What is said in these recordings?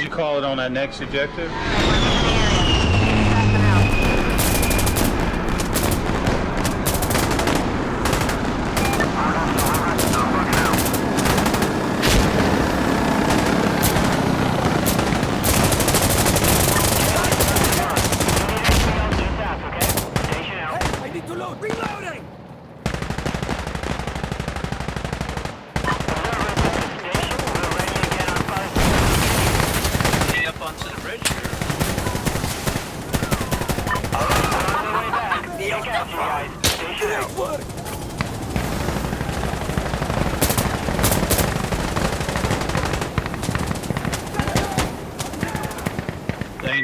Did you call it on that next objective?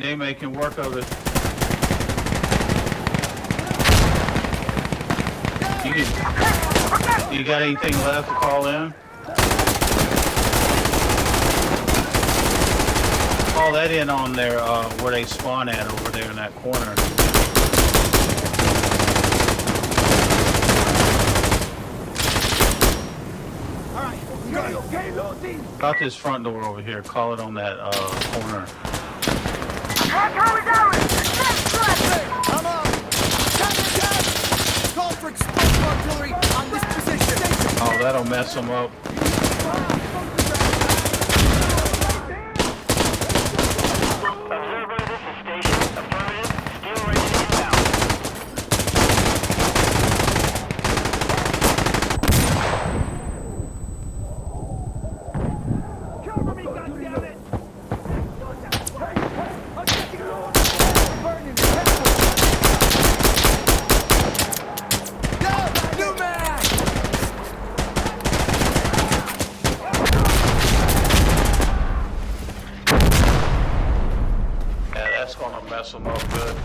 They making work of it. You got anything left to call in? Call that in on their where they spawn at over there in that corner. About this front door over here. Call it on that corner. Come on! Call for explosive artillery on this position. Oh, that'll mess them up. Observer, this is station. Affirmative. Steel ready to inbound. Cover me, goddammit! That's gonna mess them up good.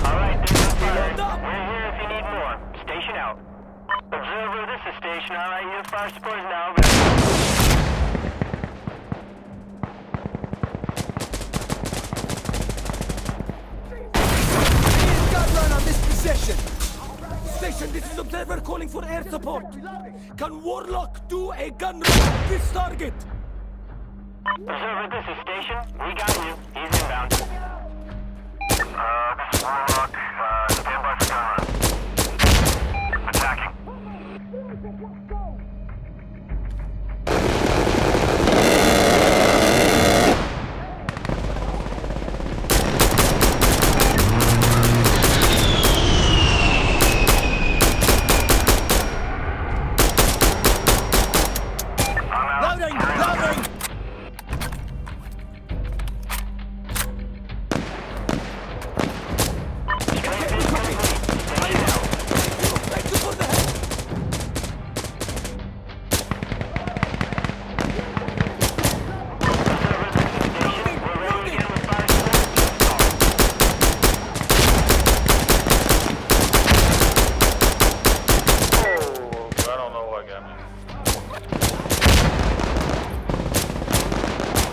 Alright, this is fired. We're here if you need more. Station out. Observer, this is station. Alright, your fire support is now ready. Gun run on this position. Station, this is Observer calling for air support. Can Warlock do a gun run on this target? Observer, this is station. We got you. He's inbound. This is Warlock. Stand by for gun run. Attacking.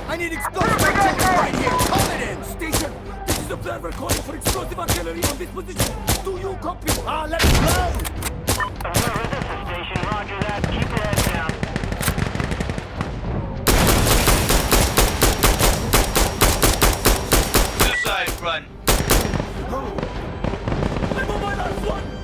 I need explosive artillery right here. Call it in. Station, this is Observer calling for explosive artillery on this position. Do you copy? Let it blow. Observer, this is station. Roger that. Keep your head down. Suicide run. I'm on my last one.